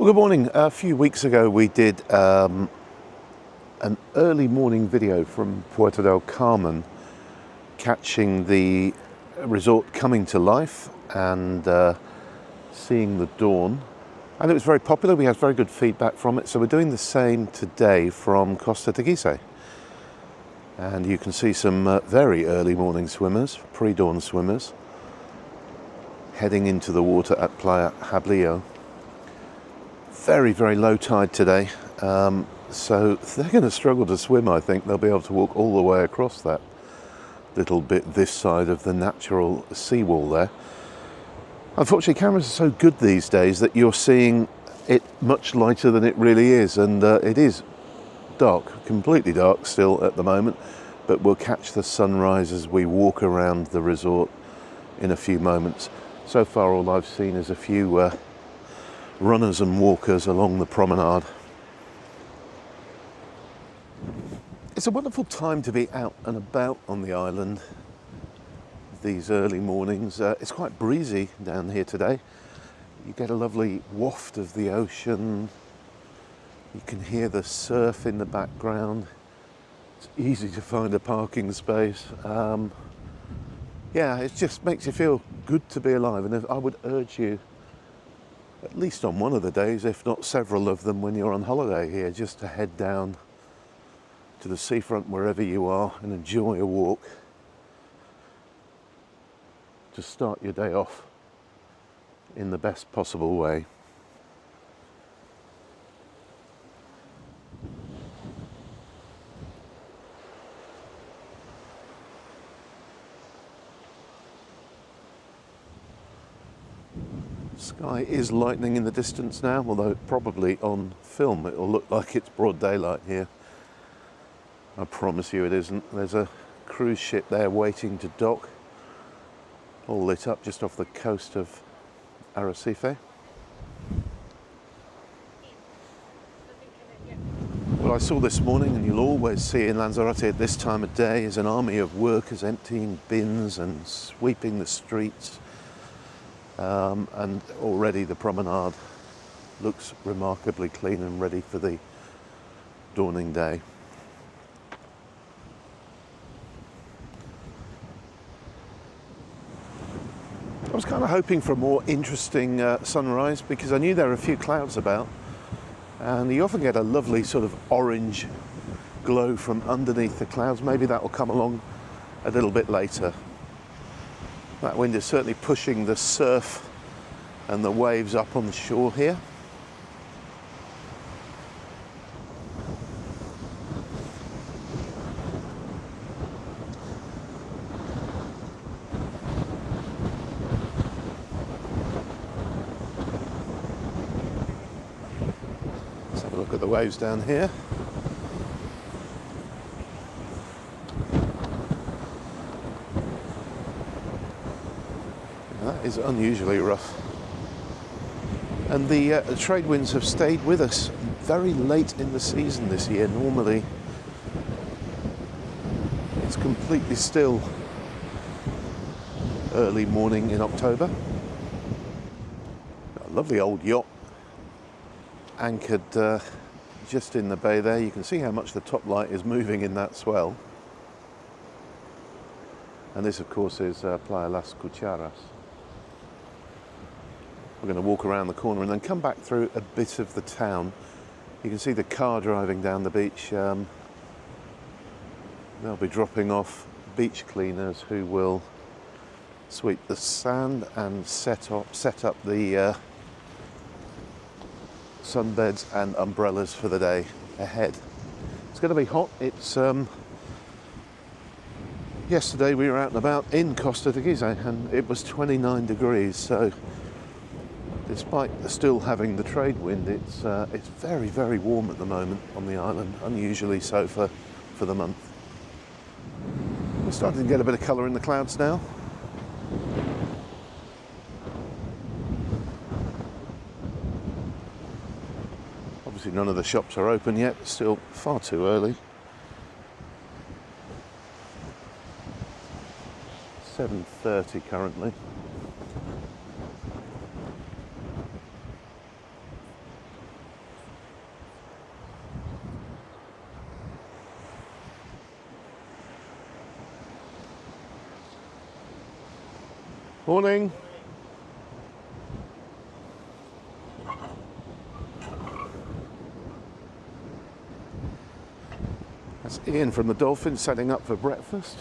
Well, good morning. A few weeks ago we did an early morning video from Puerto del Carmen, catching the resort coming to life and seeing the dawn. And it was very popular. We had very good feedback from it. So we're doing the same today from Costa Teguise. And you can see some very early morning swimmers, pre-dawn swimmers, heading into the water at Playa Jablillo. Very, very low tide today, so they're going to struggle to swim. I think they'll be able to walk all the way across that little bit this side of the natural seawall there. Unfortunately, cameras are so good these days that you're seeing it much lighter than it really is, and it is dark, completely dark still at the moment, but we'll catch the sunrise as we walk around the resort in a few moments. So far all I've seen is a few runners and walkers along the promenade. It's a wonderful time to be out and about on the island these early mornings. It's quite breezy down here today. You get a lovely waft of the ocean. You can hear the surf in the background. It's easy to find a parking space. Yeah, it just makes you feel good to be alive, and I would urge you, at least on one of the days, if not several of them, when you're on holiday here, just to head down to the seafront wherever you are and enjoy a walk to start your day off in the best possible way. Sky is lightening in the distance now, although probably on film it will look like it's broad daylight here. I promise you it isn't. There's a cruise ship there waiting to dock, all lit up just off the coast of Arrecife. What I saw this morning, and you'll always see in Lanzarote at this time of day, is an army of workers emptying bins and sweeping the streets. And already the promenade looks remarkably clean and ready for the dawning day. I was kind of hoping for a more interesting sunrise, because I knew there were a few clouds about, and you often get a lovely sort of orange glow from underneath the clouds. Maybe that will come along a little bit later. That wind is certainly pushing the surf and the waves up on the shore here. Let's have a look at the waves down here. That is unusually rough. And the trade winds have stayed with us very late in the season this year. Normally it's completely still early morning in October. A lovely old yacht anchored just in the bay there. You can see how much the top light is moving in that swell. And this of course is Playa Las Cucharas. We're going to walk around the corner and then come back through a bit of the town. You can see the car driving down the beach. They'll be dropping off beach cleaners who will sweep the sand and set up the sunbeds and umbrellas for the day ahead. It's going to be hot. It's yesterday we were out and about in Costa Teguise and it was 29 degrees, so despite still having the trade wind, it's very, very warm at the moment on the island, unusually so for the month. We're starting to get a bit of colour in the clouds now. Obviously none of the shops are open yet, still far too early. 7:30 currently. Morning. That's Ian from the Dolphin setting up for breakfast.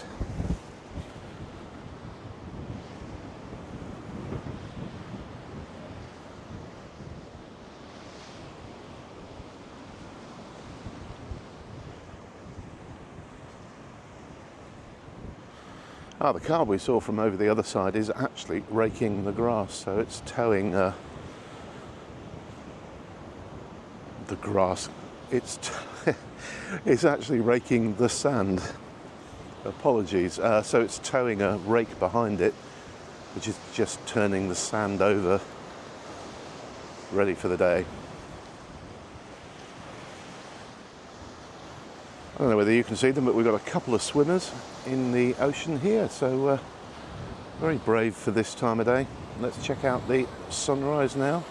The car we saw from over the other side is actually raking the grass, so it's towing the grass. It's actually raking the sand. Apologies. So it's towing a rake behind it, which is just turning the sand over, ready for the day. I don't know whether you can see them, but we've got a couple of swimmers in the ocean here, so very brave for this time of day. Let's check out the sunrise now.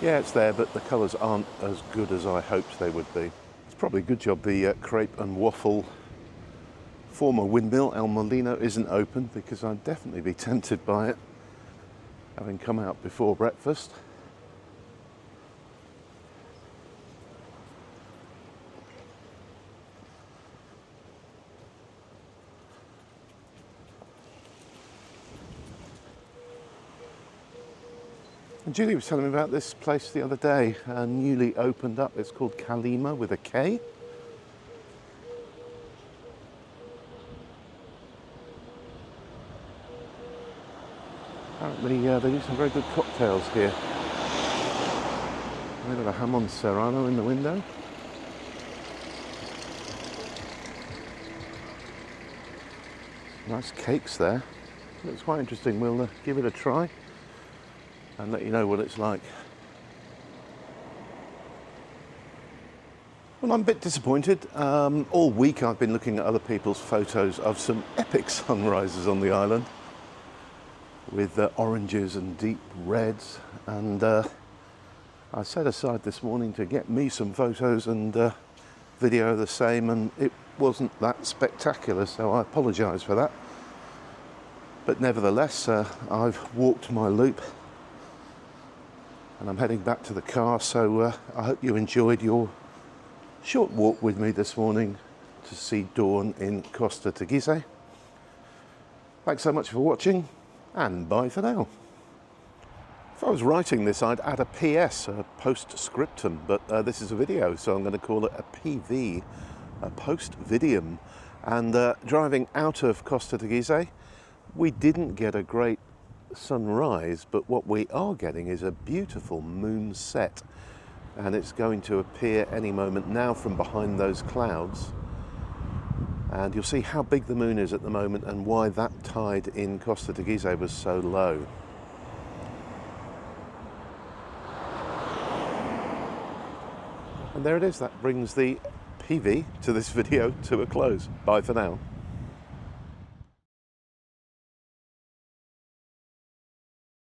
Yeah, it's there, but the colours aren't as good as I hoped they would be. It's probably a good job the crepe and waffle former windmill El Molino isn't open, because I'd definitely be tempted by it, having come out before breakfast. And Julie was telling me about this place the other day, newly opened up. It's called Kalima with a K. Apparently they do some very good cocktails here. They've got a Jamon Serrano in the window. Nice cakes there. Looks quite interesting. We'll give it a try and let you know what it's like. Well, I'm a bit disappointed. All week I've been looking at other people's photos of some epic sunrises on the island, with oranges and deep reds, and I set aside this morning to get me some photos and video the same, and it wasn't that spectacular, so I apologise for that. But nevertheless, I've walked my loop and I'm heading back to the car, so I hope you enjoyed your short walk with me this morning to see dawn in Costa Teguise. Thanks so much for watching, and bye for now. If I was writing this, I'd add a PS, a postscriptum, but this is a video, so I'm going to call it a PV, a post-vidium. And driving out of Costa Teguise, we didn't get a great sunrise, but what we are getting is a beautiful moon set, and it's going to appear any moment now from behind those clouds. And you'll see how big the moon is at the moment and why that tide in Costa Teguise was so low. And there it is. That brings the PV to this video to a close. Bye for now.